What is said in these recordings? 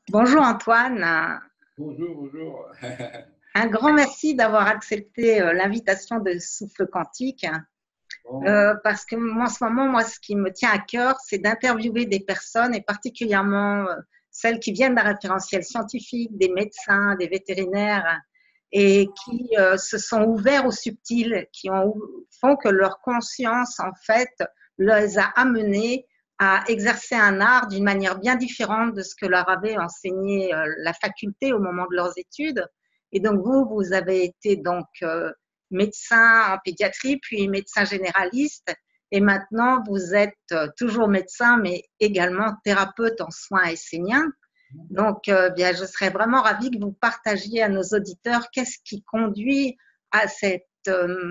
Bonjour Antoine, Bonjour, bonjour. un grand merci d'avoir accepté l'invitation de Souffle Quantique Bon, parce que moi, en ce moment, moi, ce qui me tient à cœur, c'est d'interviewer des personnes et particulièrement celles qui viennent d'un référentiel scientifique, des médecins, des vétérinaires et qui se sont ouverts au subtil, font que leur conscience, en fait, les a amenés à exercer un art d'une manière bien différente de ce que leur avait enseigné la faculté au moment de leurs études. Et donc vous avez été donc médecin en pédiatrie, puis médecin généraliste, et maintenant vous êtes toujours médecin, mais également thérapeute en soins esséniens. Donc, bien, je serais vraiment ravie que vous partagiez à nos auditeurs qu'est-ce qui conduit à cette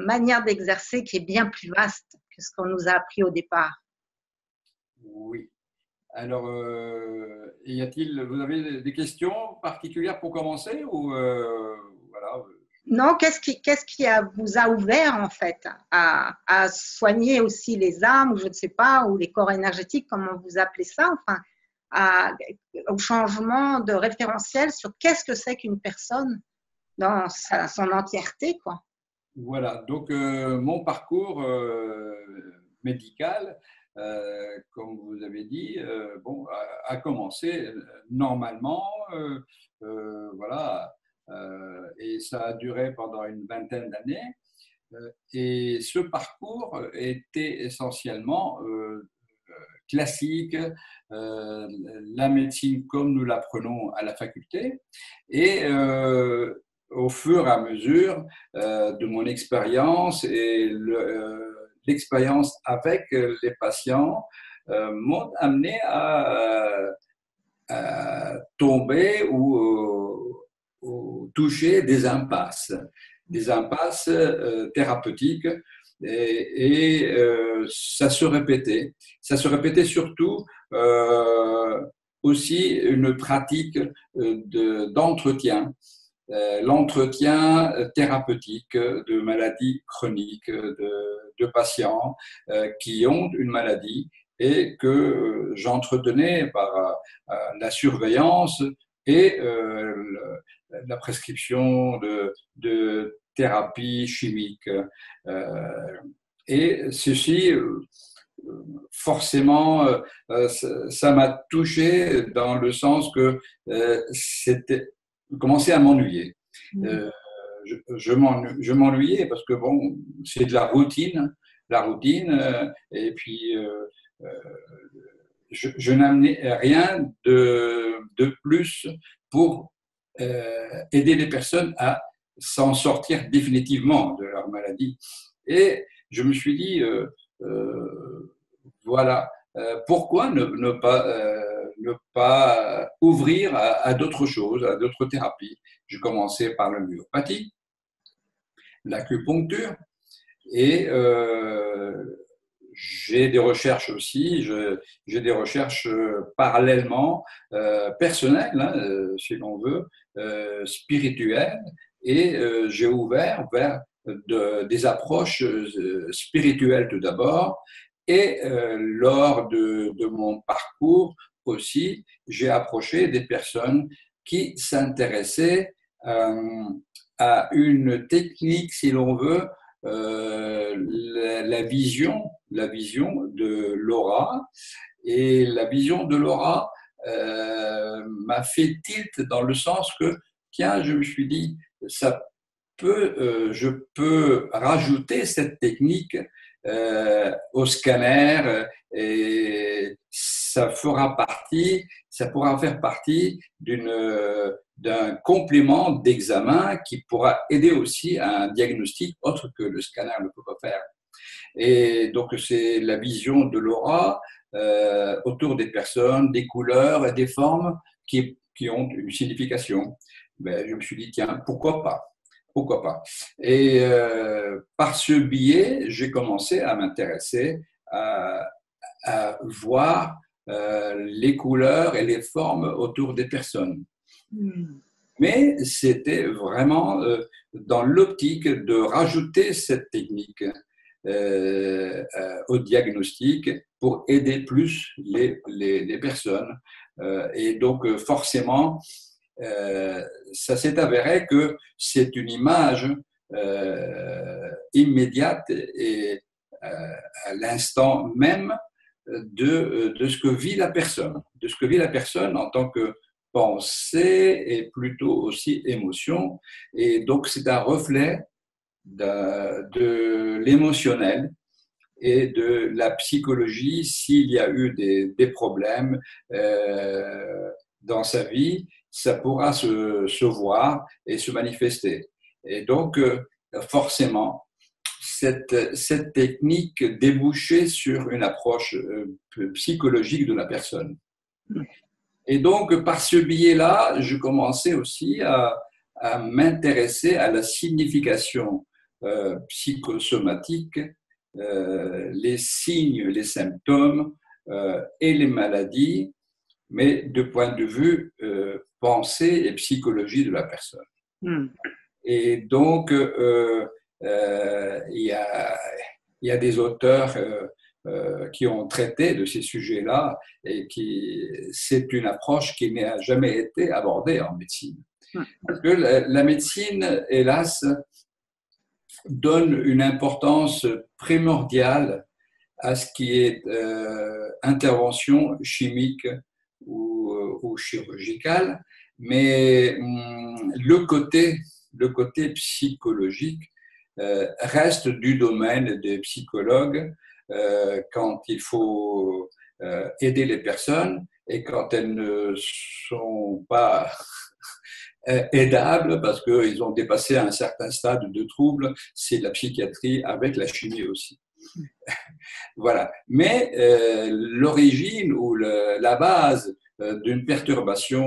manière d'exercer qui est bien plus vaste que ce qu'on nous a appris au départ. oui. Alors, vous avez des questions particulières pour commencer ou voilà. Non, vous a ouvert en fait à soigner aussi les âmes, ou je ne sais pas, ou les corps énergétiques, comment vous appelez ça, enfin, au changement de référentiel sur qu'est-ce que c'est qu'une personne dans son entièreté, quoi. Voilà. Donc, mon parcours médical, comme vous avez dit, bon, a commencé normalement, voilà, et ça a duré pendant une vingtaine d'années. Et ce parcours était essentiellement classique, la médecine comme nous l'apprenons à la faculté. Et au fur et à mesure de mon expérience et l'expérience avec les patients m'ont amené à tomber ou toucher des impasses thérapeutiques. Et ça se répétait. Ça se répétait surtout aussi une pratique d'entretien, l'entretien thérapeutique de maladies chroniques, de patients qui ont une maladie et que j'entretenais par la surveillance et la prescription de thérapie chimique. Euh, et ceci, forcément, ça m'a touché dans le sens que c'était commençais à m'ennuyer. Euh, je m'ennuyais parce que bon, c'est de la routine, et puis euh, je n'amenais rien de plus pour aider les personnes à s'en sortir définitivement de leur maladie. Et je me suis dit, voilà, pourquoi ne pas ouvrir à d'autres choses, à d'autres thérapies. Je commençais par l'homéopathie, l'acupuncture, et j'ai des recherches aussi, j'ai des recherches parallèlement personnelles, hein, si l'on veut, spirituelles, et j'ai ouvert vers des approches spirituelles tout d'abord, et lors de mon parcours aussi, j'ai approché des personnes qui s'intéressaient à une technique, si l'on veut, la vision de l'aura. Et la vision de l'aura m'a fait tilt dans le sens que, tiens, je me suis dit, je peux rajouter cette technique au scanner et ça pourra faire partie d'un complément d'examen qui pourra aider aussi à un diagnostic autre que le scanner ne peut pas faire. Et donc, c'est la vision de l'aura autour des personnes, des couleurs et des formes qui ont une signification. Ben, je me suis dit, tiens, pourquoi pas? Pourquoi pas? Et par ce biais, j'ai commencé à m'intéresser à voir les couleurs et les formes autour des personnes. Mm. Mais c'était vraiment dans l'optique de rajouter cette technique au diagnostic pour aider plus les personnes Et donc, forcément, ça s'est avéré que c'est une image immédiate et à l'instant même de ce que vit la personne, de ce que vit la personne en tant que pensée et plutôt aussi émotion. Et donc, c'est un reflet de l'émotionnel et de la psychologie s'il y a eu des problèmes dans sa vie, ça pourra se voir et se manifester. Et donc, forcément, cette technique débouchait sur une approche psychologique de la personne. Et donc, par ce biais-là, je commençais aussi à m'intéresser à la signification psychosomatique, les signes, les symptômes et les maladies, mais de point de vue pensée et psychologie de la personne. Et donc, il y a des auteurs qui ont traité de ces sujets-là et c'est une approche qui n'a jamais été abordée en médecine. Parce que la médecine, hélas, donne une importance primordiale à ce qui est intervention chimique ou chirurgicale, mais le côté psychologique reste du domaine des psychologues quand il faut aider les personnes et quand elles ne sont pas aidables parce qu'ils ont dépassé un certain stade de trouble, c'est la psychiatrie avec la chimie aussi. Voilà. Mais l'origine ou la base d'une perturbation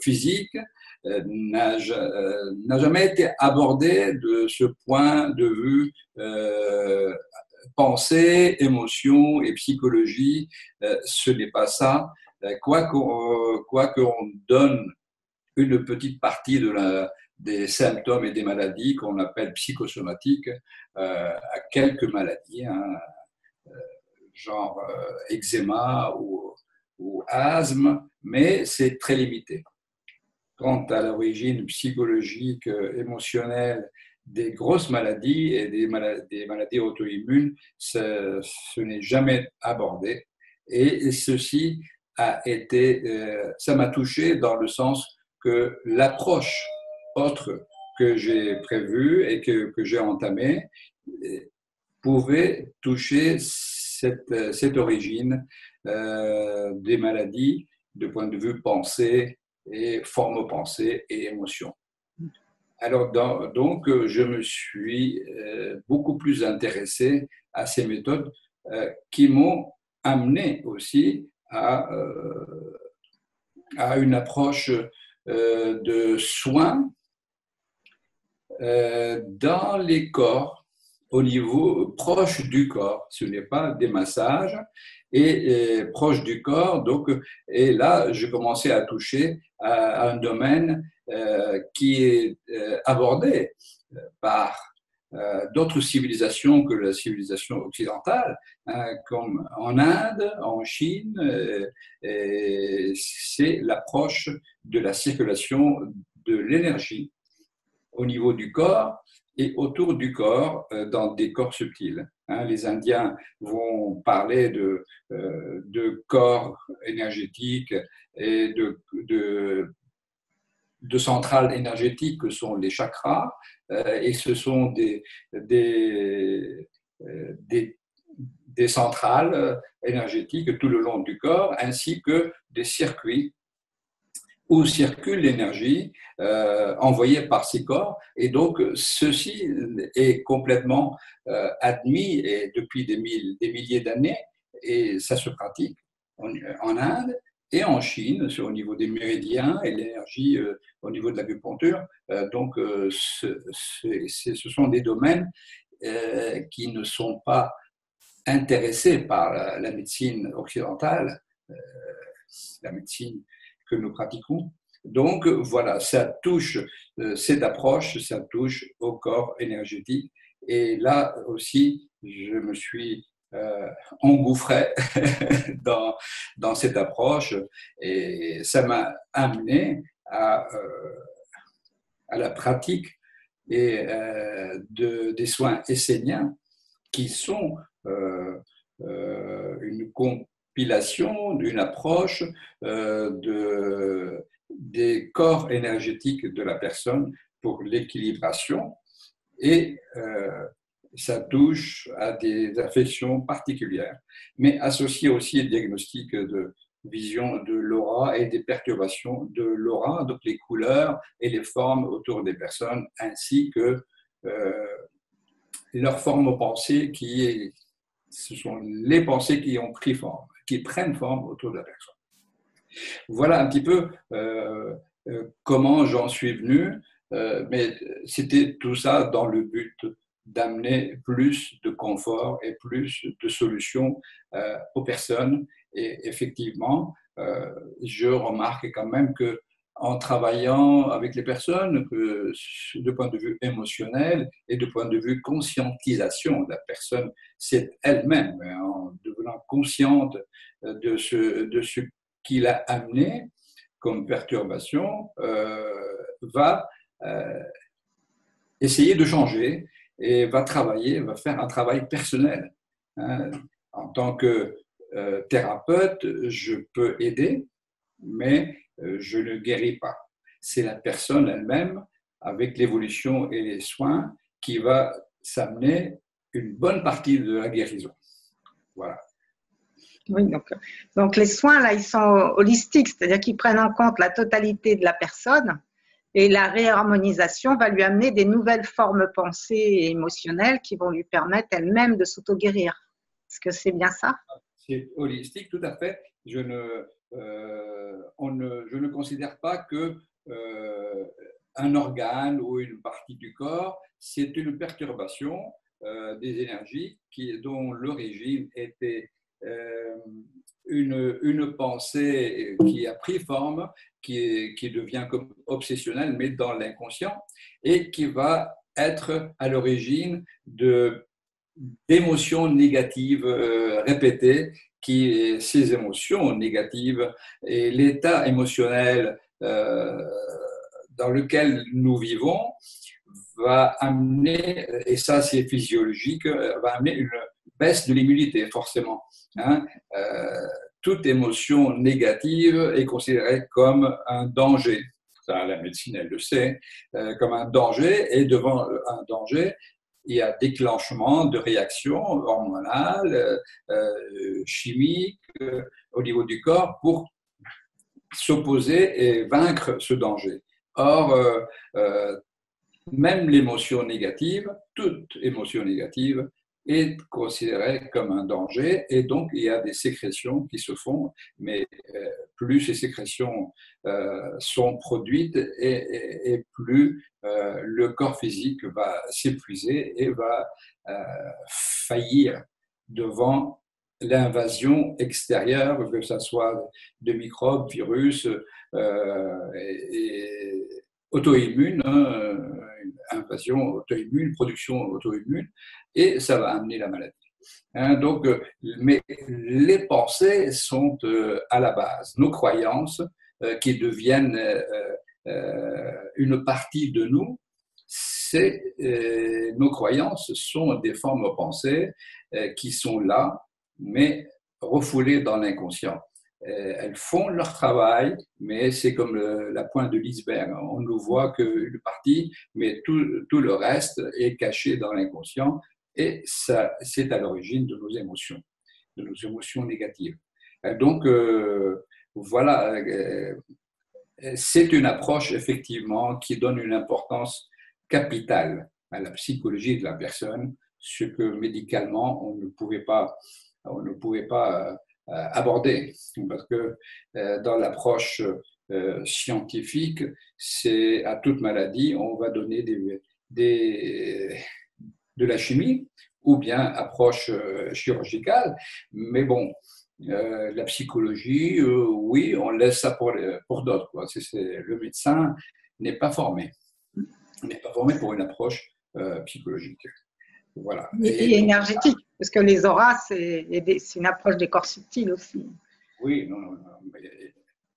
physique n'a jamais été abordée de ce point de vue pensée, émotion et psychologie. Ce n'est pas ça. Quoi qu'on donne une petite partie des symptômes et des maladies qu'on appelle psychosomatiques à quelques maladies, hein, genre eczéma ou asthme, mais c'est très limité. Quant à l'origine psychologique, émotionnelle des grosses maladies et des maladies auto-immunes, ce n'est jamais abordé. Et ceci ça m'a touché dans le sens que l'approche autre que j'ai prévue et que j'ai entamée pouvait toucher cette origine des maladies de point de vue pensée et forme-pensée et émotion. Alors, donc, je me suis beaucoup plus intéressé à ces méthodes qui m'ont amené aussi à une approche de soins dans les corps, au niveau proche du corps. Ce n'est pas des massages, et proche du corps. Donc, et là, j'ai commencé à toucher à un domaine qui est abordé par d'autres civilisations que la civilisation occidentale, hein, comme en Inde, en Chine. C'est l'approche de la circulation de l'énergie au niveau du corps et autour du corps dans des corps subtils. Hein, les Indiens vont parler de corps énergétiques et de centrales énergétiques que sont les chakras, et ce sont des centrales énergétiques tout le long du corps, ainsi que des circuits où circule l'énergie envoyée par ces corps. Et donc, ceci est complètement admis et depuis des milliers d'années, et ça se pratique en Inde et en Chine, au niveau des méridiens et l'énergie au niveau de l'acupuncture. Donc, ce sont des domaines qui ne sont pas intéressés par la médecine occidentale, la médecine que nous pratiquons. Donc, voilà, ça touche, cette approche, ça touche au corps énergétique. Et là aussi, je me suis engouffrais dans cette approche et ça m'a amené à la pratique et des soins esséniens qui sont une compilation d'une approche des corps énergétiques de la personne pour l'équilibration et ça touche à des affections particulières, mais associé aussi au diagnostic de vision de l'aura et des perturbations de l'aura, donc les couleurs et les formes autour des personnes, ainsi que leurs formes pensées ce sont les pensées qui ont pris forme, qui prennent forme autour de la personne. Voilà un petit peu comment j'en suis venu, mais c'était tout ça dans le but d'amener plus de confort et plus de solutions aux personnes. Et effectivement, je remarque quand même que en travaillant avec les personnes, que de point de vue émotionnel et de point de vue conscientisation de la personne, c'est elle-même, en devenant consciente de ce qu'il a amené comme perturbation, va essayer de changer et va travailler, va faire un travail personnel. En tant que thérapeute, je peux aider, mais je ne guéris pas. C'est la personne elle-même, avec l'évolution et les soins, qui va s'amener une bonne partie de la guérison. Voilà. Oui, donc les soins, là, ils sont holistiques, c'est-à-dire qu'ils prennent en compte la totalité de la personne et la réharmonisation va lui amener des nouvelles formes pensées et émotionnelles qui vont lui permettre elle-même de s'auto-guérir. Est-ce que c'est bien ça? C'est holistique, tout à fait. Je ne considère pas que un organe ou une partie du corps, c'est une perturbation des énergies dont l'origine était une pensée qui a pris forme, qui devient comme obsessionnelle, mais dans l'inconscient, et qui va être à l'origine d'émotions négatives répétées, ces émotions négatives et l'état émotionnel dans lequel nous vivons va amener, et ça c'est physiologique, va amener une baisse de l'immunité forcément. Toute émotion négative est considérée comme un danger. Ça, la médecine, elle le sait, comme un danger, et devant un danger, il y a déclenchement de réactions hormonales, chimiques au niveau du corps pour s'opposer et vaincre ce danger. Or, même l'émotion négative, toute émotion négative, est considérée comme un danger et donc il y a des sécrétions qui se font, mais plus ces sécrétions sont produites et plus le corps physique va s'épuiser et va faillir devant l'invasion extérieure, que ce soit de microbes, virus et auto-immune, invasion auto-immune, production auto-immune, et ça va amener la maladie. Donc, mais les pensées sont à la base, nos croyances qui deviennent une partie de nous, nos croyances sont des formes de pensée qui sont là, mais refoulées dans l'inconscient. Elles font leur travail, mais c'est comme la pointe de l'iceberg. On ne voit qu'une partie, mais tout le reste est caché dans l'inconscient et ça, c'est à l'origine de nos émotions négatives. Donc, voilà, c'est une approche effectivement qui donne une importance capitale à la psychologie de la personne, ce que médicalement on ne pouvait pas aborder, parce que dans l'approche scientifique, c'est à toute maladie, on va donner de la chimie ou bien approche chirurgicale, mais bon, la psychologie, oui, on laisse ça pour d'autres. Le médecin n'est pas formé pour une approche psychologique. Voilà. Et énergétique, parce que les auras, c'est une approche des corps subtils aussi. Oui, non, non, non, mais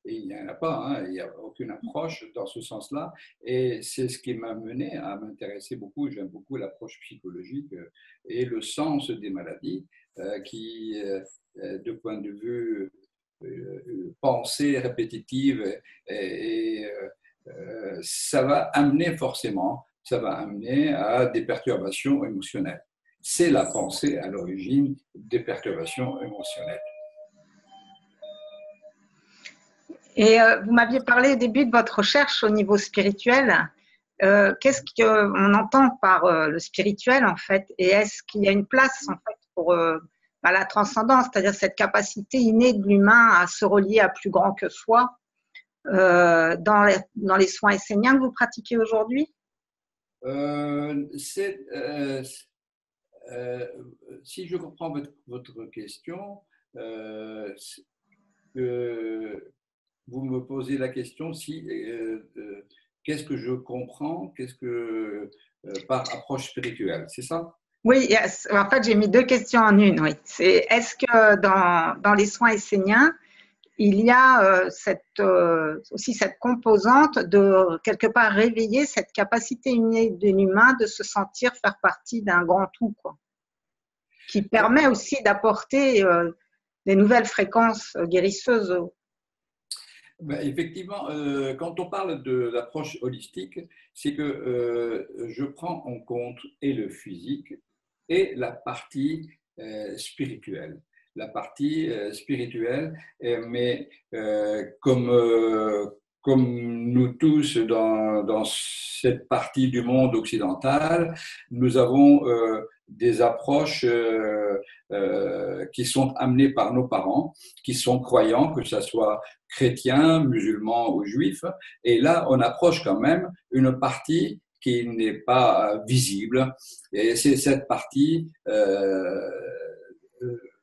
il n'y en a pas, hein, il n'y a aucune approche dans ce sens-là. Et c'est ce qui m'a mené à m'intéresser beaucoup, j'aime beaucoup l'approche psychologique et le sens des maladies qui, de point de vue pensée répétitive, ça va amener forcément, ça va amener à des perturbations émotionnelles. C'est la pensée à l'origine des perturbations émotionnelles. Et vous m'aviez parlé au début de votre recherche au niveau spirituel. Qu'est-ce qu'on entend par le spirituel en fait? Et est-ce qu'il y a une place en fait pour la transcendance, c'est-à-dire cette capacité innée de l'humain à se relier à plus grand que soi dans les soins esséniens que vous pratiquez aujourd'hui? Si je comprends votre question, vous me posez la question si qu'est-ce que je comprends, par approche spirituelle, c'est ça? Oui, en fait, j'ai mis deux questions en une. Oui. C'est est-ce que dans les soins esséniens, il y a aussi cette composante de quelque part réveiller cette capacité innée de l'humain de se sentir faire partie d'un grand tout, quoi, qui permet aussi d'apporter des nouvelles fréquences guérisseuses. Ben, effectivement, quand on parle de l'approche holistique, c'est que je prends en compte et le physique et la partie spirituelle. La partie spirituelle, mais comme nous tous dans cette partie du monde occidental, nous avons des approches qui sont amenées par nos parents, qui sont croyants, que ce soit chrétiens, musulmans ou juifs. Et là, on approche quand même une partie qui n'est pas visible. Et c'est cette partie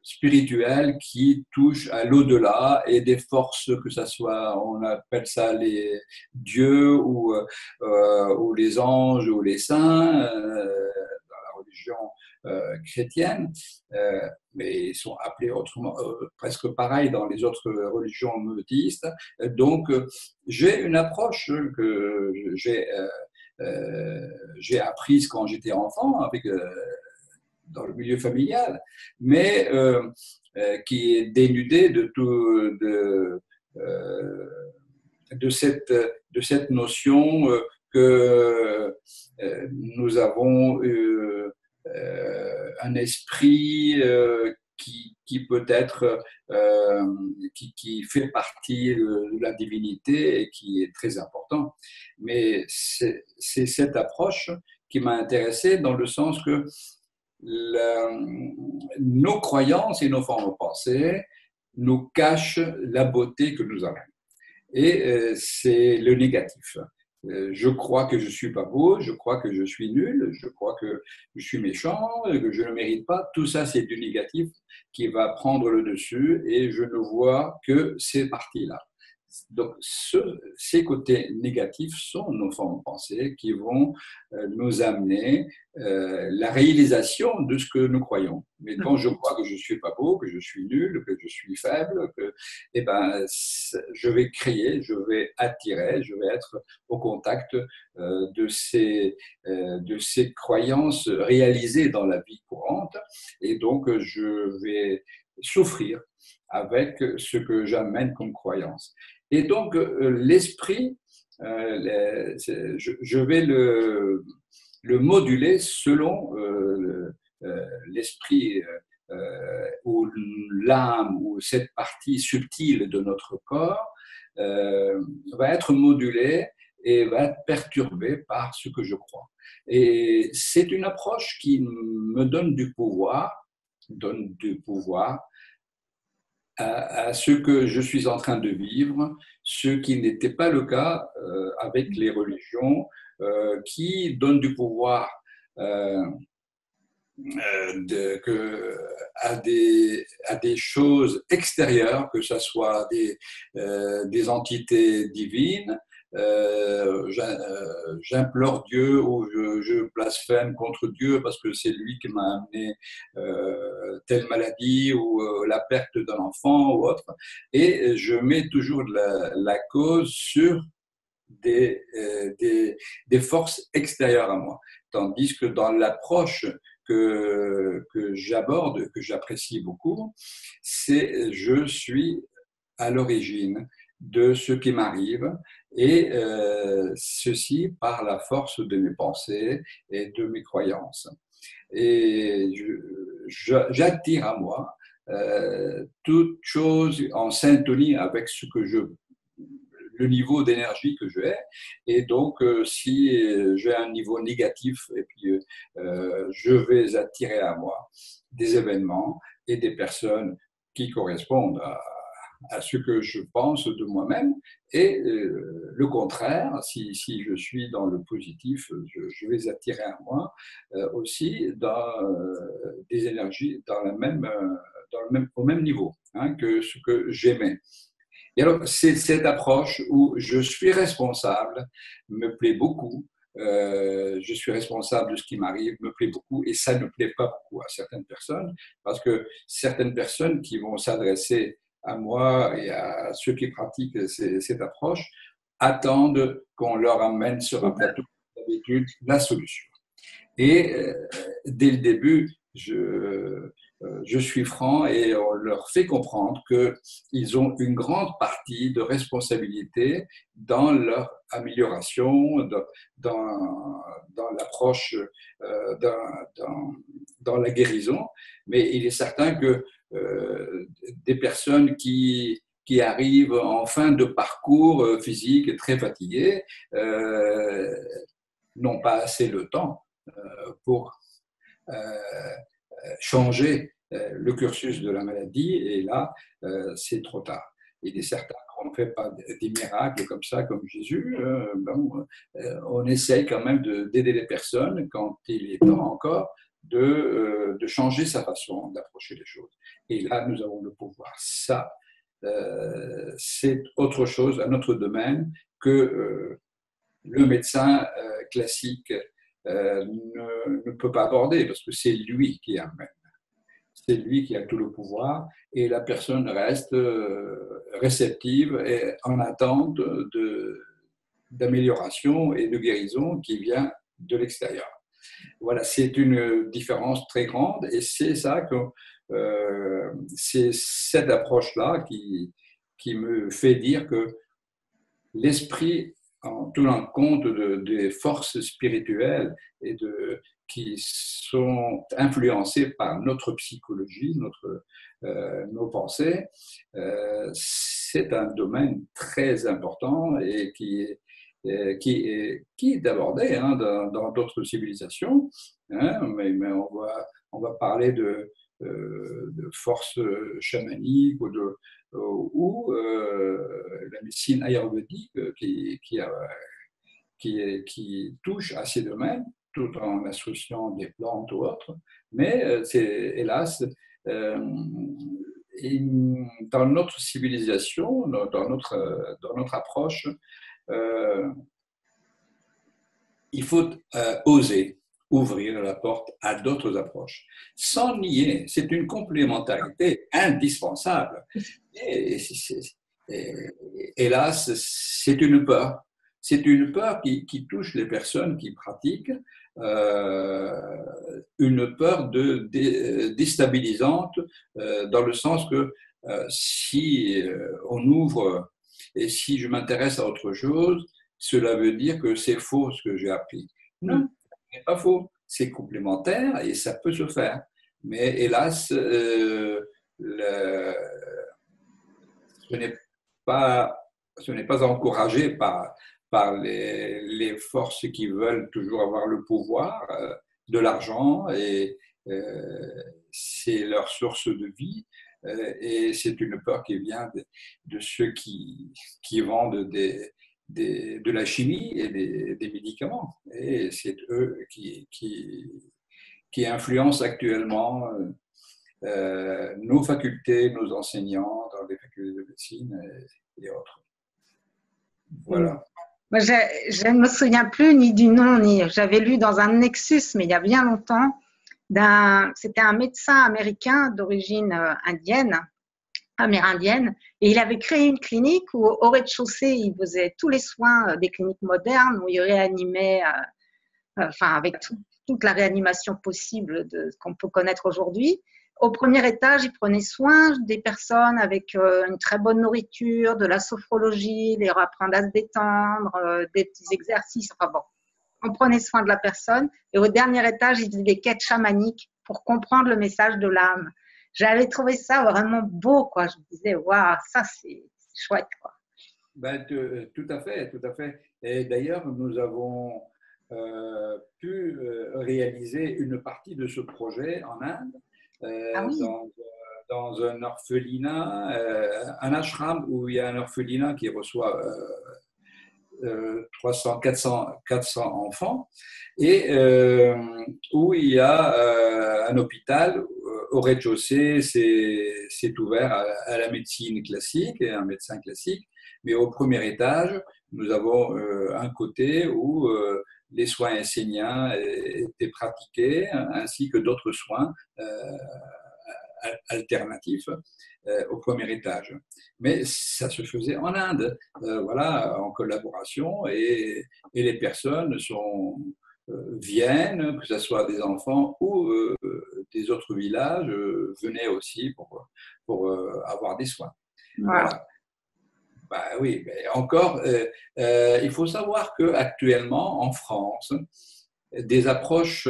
spirituelle qui touche à l'au-delà et des forces, que ce soit, on appelle ça les dieux ou les anges ou les saints dans la religion chrétienne, mais ils sont appelés autrement, presque pareil dans les autres religions monothéistes. Donc, j'ai une approche que j'ai apprise quand j'étais enfant dans le milieu familial, mais qui est dénudée de cette notion que nous avons un esprit qui peut être qui fait partie de la divinité et qui est très important. Mais c'est cette approche qui m'a intéressé dans le sens que nos croyances et nos formes de pensée nous cachent la beauté que nous avons. Et c'est le négatif. Je crois que je ne suis pas beau, je crois que je suis nul, je crois que je suis méchant, que je ne mérite pas. Tout ça, c'est du négatif qui va prendre le dessus et je ne vois que ces parties-là. Donc, ces côtés négatifs sont nos formes de pensée qui vont nous amener la réalisation de ce que nous croyons. Mais quand je crois que je ne suis pas beau, que je suis nul, que je suis faible, eh ben, je vais créer, je vais attirer, je vais être au contact de ces croyances réalisées dans la vie courante. Et donc, je vais souffrir avec ce que j'amène comme croyance. Et donc, l'esprit, je vais le moduler selon l'esprit ou l'âme ou cette partie subtile de notre corps va être modulée et va être perturbée par ce que je crois. Et c'est une approche qui me donne du pouvoir à ce que je suis en train de vivre, ce qui n'était pas le cas avec les religions qui donnent du pouvoir à des choses extérieures, que ce soit des entités divines j'implore Dieu ou je blasphème contre Dieu parce que c'est lui qui m'a amené telle maladie ou la perte d'un enfant ou autre. Et je mets toujours la cause sur des forces extérieures à moi. Tandis que dans l'approche que j'aborde, que j'apprécie beaucoup, c'est je suis à l'origine de ce qui m'arrive et ceci par la force de mes pensées et de mes croyances. Et j'attire à moi toute chose en syntonie avec ce que le niveau d'énergie que j'ai. Et donc, si j'ai un niveau négatif, et puis je vais attirer à moi des événements et des personnes qui correspondent à ce que je pense de moi-même. Et le contraire, si je suis dans le positif, je vais attirer à moi aussi des énergies au même niveau que ce que j'aimais. Et alors, cette approche où je suis responsable me plaît beaucoup. Je suis responsable de ce qui m'arrive, me plaît beaucoup, et ça ne plaît pas beaucoup à certaines personnes, parce que certaines personnes qui vont s'adresser à moi et à ceux qui pratiquent cette approche attendent qu'on leur amène sur un plateau d'habitude la solution. Et dès le début, je suis franc et on leur fait comprendre qu'ils ont une grande partie de responsabilité dans leur amélioration, dans l'approche, dans la guérison. Mais il est certain que des personnes qui arrivent en fin de parcours physique très fatiguées n'ont pas assez le temps pour changer le cursus de la maladie, et là, c'est trop tard. Il est certain qu'on ne fait pas des miracles comme ça, comme Jésus. On essaye quand même d'aider les personnes quand il est temps encore de changer sa façon d'approcher les choses. Et là, nous avons le pouvoir. Ça, c'est autre chose, un autre domaine que le médecin classique ne peut pas aborder, parce que c'est lui qui amène. C'est lui qui a tout le pouvoir, et la personne reste réceptive et en attente d'amélioration et de guérison qui vient de l'extérieur. Voilà, c'est une différence très grande, et c'est ça que c'est cette approche-là qui me fait dire que l'esprit, en tenant compte des forces spirituelles et qui sont influencées par notre psychologie, nos pensées, c'est un domaine très important et qui est abordé dans d'autres civilisations, mais on va parler de forces chamaniques ou la médecine ayurvédique qui touche à ces domaines, tout en associant des plantes ou autres. Mais c'est hélas, dans notre civilisation, dans notre approche, il faut oser ouvrir la porte à d'autres approches, sans nier. C'est une complémentarité indispensable. Et hélas, c'est une peur. C'est une peur qui touche les personnes qui pratiquent, une peur déstabilisante, dans le sens que si on ouvre et si je m'intéresse à autre chose, cela veut dire que c'est faux ce que j'ai appris. Non, ce n'est pas faux. C'est complémentaire et ça peut se faire. Mais hélas, ce n'est pas encouragé par les forces qui veulent toujours avoir le pouvoir, de l'argent, et c'est leur source de vie. Et c'est une peur qui vient de ceux qui vendent de la chimie et des médicaments. Et c'est eux qui influencent actuellement nos facultés, nos enseignants dans les facultés de médecine et autres. Voilà. Moi, je ne me souviens plus ni du nom, ni j'avais lu dans un Nexus, mais il y a bien longtemps, c'était un médecin américain d'origine indienne, amérindienne, et il avait créé une clinique où au rez-de-chaussée, il faisait tous les soins des cliniques modernes, où il réanimait, enfin avec toute la réanimation possible qu'on peut connaître aujourd'hui. Au premier étage, il prenait soin des personnes avec une très bonne nourriture, de la sophrologie, les apprendre à se détendre, des petits exercices. Enfin bon, on prenait soin de la personne. Et au dernier étage, il faisait des quêtes chamaniques pour comprendre le message de l'âme. J'avais trouvé ça vraiment beau, quoi. Je me disais, waouh, ça c'est chouette, quoi. Ben, tout à fait, tout à fait. Et d'ailleurs, nous avons pu réaliser une partie de ce projet en Inde, Ah oui. dans un orphelinat, un ashram où il y a un orphelinat qui reçoit 300, 400 enfants, et où il y a un hôpital au rez-de-chaussée. C'est ouvert à la médecine classique et un médecin classique, mais au premier étage, nous avons un côté où les soins esséniens étaient pratiqués, ainsi que d'autres soins alternatifs au premier étage. Mais ça se faisait en Inde, voilà, en collaboration, et les personnes viennent, que ce soit des enfants ou des autres villages, venaient aussi pour avoir des soins. Wow. Voilà. Bah oui, mais encore, il faut savoir qu'actuellement, en France, des approches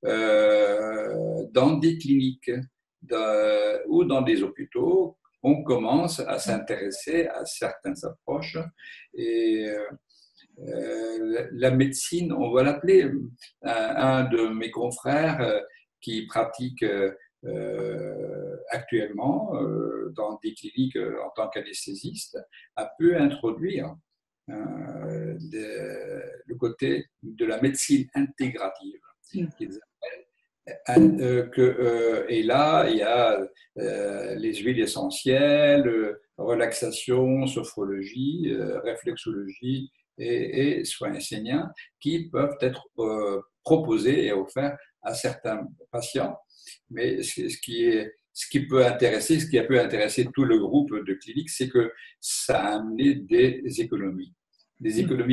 dans des cliniques ou dans des hôpitaux, on commence à s'intéresser à certaines approches. Et la médecine, on va l'appeler, un de mes confrères qui pratique actuellement dans des cliniques en tant qu'anesthésiste, a pu introduire le côté de la médecine intégrative qu'ils appellent. Et là, il y a les huiles essentielles, relaxation, sophrologie, réflexologie et soins esséniens qui peuvent être proposés et offerts à certains patients. Mais ce qui peut intéresser, ce qui a pu intéresser tout le groupe de cliniques, c'est que ça a amené des économies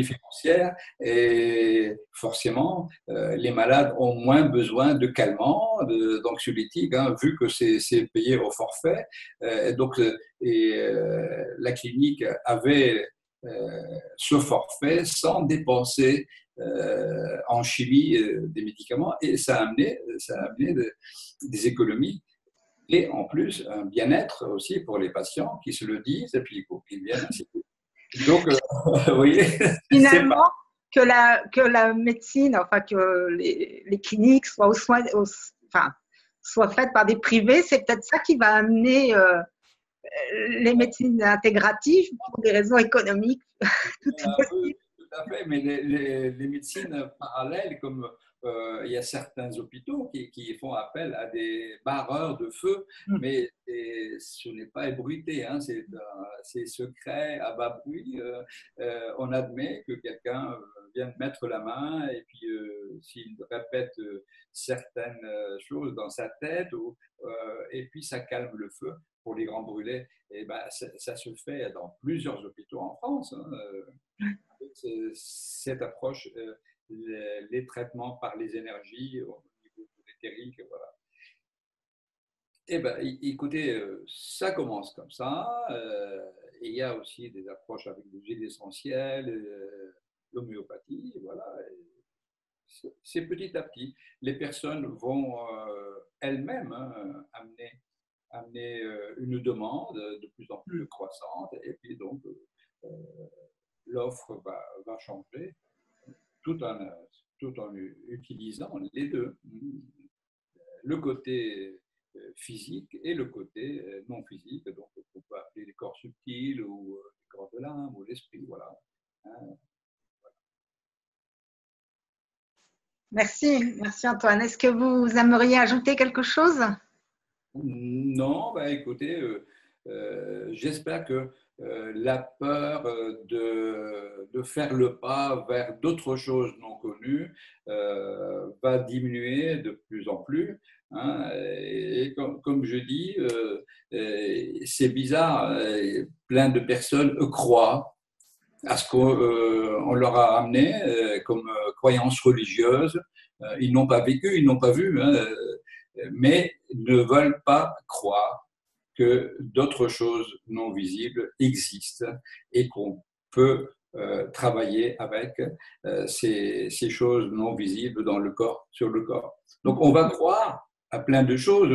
financières, et forcément, les malades ont moins besoin de calmants, d'anxiolytiques, vu que c'est payé au forfait. La clinique avait ce forfait sans dépenser en chimie des médicaments, et ça a amené des économies. Et en plus, un bien-être aussi pour les patients qui se le disent et puis qui viennent ainsi. Donc, vous voyez, finalement, que la médecine, enfin que les cliniques soient soient faites par des privés, c'est peut-être ça qui va amener les médecines intégratives pour des raisons économiques. Tout est possible. Oui, tout à fait, mais les médecines parallèles, comme il y a certains hôpitaux qui font appel à des barreurs de feu, mais ce n'est pas ébruité, c'est secret, à bas bruit. On admet que quelqu'un vienne mettre la main, et puis s'il répète certaines choses dans sa tête, et puis ça calme le feu pour les grands brûlés. Et ben, ça se fait dans plusieurs hôpitaux en France, avec cette approche, les traitements par les énergies au niveau éthérique, voilà. Eh ben, écoutez, ça commence comme ça. Et il y a aussi des approches avec des huiles essentielles, l'homéopathie, voilà. C'est petit à petit. Les personnes vont elles-mêmes amener une demande de plus en plus croissante, et puis donc l'offre va changer tout en utilisant les deux, le côté physique et le côté non physique, donc on peut appeler les corps subtils ou les corps de l'âme ou l'esprit, voilà. Merci Antoine. Est-ce que vous aimeriez ajouter quelque chose? Non, écoutez, j'espère que la peur de faire le pas vers d'autres choses non connues va diminuer de plus en plus. Hein, et comme je dis, c'est bizarre, plein de personnes croient à ce qu'on leur a ramené comme croyance religieuse. Ils n'ont pas vécu, ils n'ont pas vu, hein, mais ne veulent pas croire que d'autres choses non visibles existent et qu'on peut travailler avec ces choses non visibles dans le corps, sur le corps. Donc on va croire à plein de choses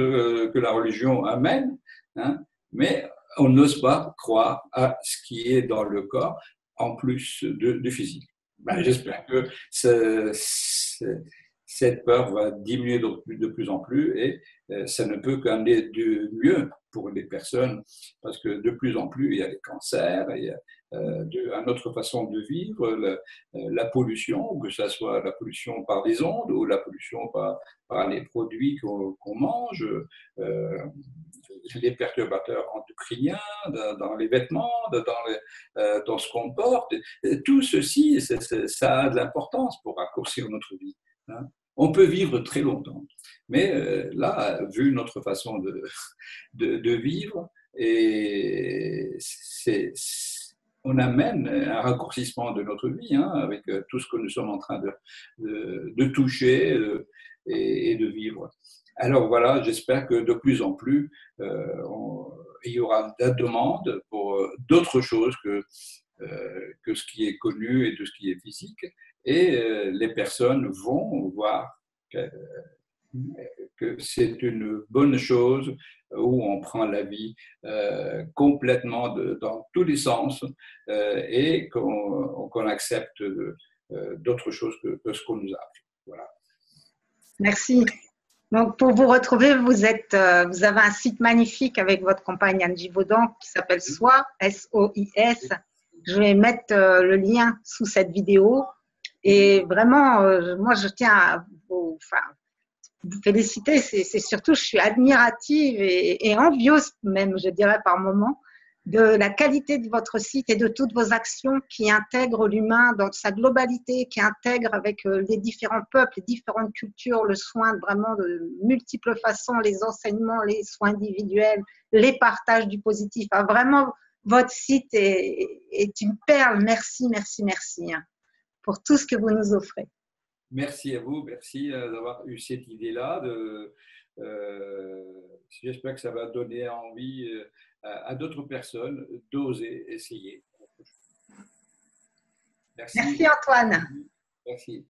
que la religion amène, hein, mais on n'ose pas croire à ce qui est dans le corps en plus de physique. Ben, j'espère que cette peur va diminuer de plus en plus et ça ne peut qu'amener du mieux pour les personnes parce que de plus en plus il y a les cancers, il y a une autre façon de vivre, la pollution, que ce soit la pollution par les ondes ou la pollution par les produits qu'on mange, les perturbateurs endocriniens dans les vêtements, dans ce qu'on porte. Tout ceci, ça a de l'importance pour raccourcir notre vie. Hein. On peut vivre très longtemps, mais là, vu notre façon de vivre, et on amène un raccourcissement de notre vie hein, avec tout ce que nous sommes en train de toucher et de vivre. Alors voilà, j'espère que de plus en plus, il y aura de la demande pour d'autres choses que ce qui est connu et de ce qui est physique. Et les personnes vont voir que c'est une bonne chose où on prend la vie complètement dans tous les sens et qu'on accepte d'autres choses que ce qu'on nous a appris. Voilà. Merci. Donc, pour vous retrouver, vous avez un site magnifique avec votre compagne Anne Givaudan qui s'appelle SOIS, S-O-I-S. Je vais mettre le lien sous cette vidéo. Et vraiment, moi, je tiens à vous féliciter. C'est surtout, je suis admirative et envieuse même, je dirais, par moments, de la qualité de votre site et de toutes vos actions qui intègrent l'humain dans sa globalité, qui intègrent avec les différents peuples, les différentes cultures, le soin vraiment de multiples façons, les enseignements, les soins individuels, les partages du positif. Ah, vraiment, votre site est une perle. Merci, merci, merci hein, pour tout ce que vous nous offrez. Merci à vous, merci d'avoir eu cette idée-là. J'espère que ça va donner envie à d'autres personnes d'oser essayer. Merci Antoine. Merci.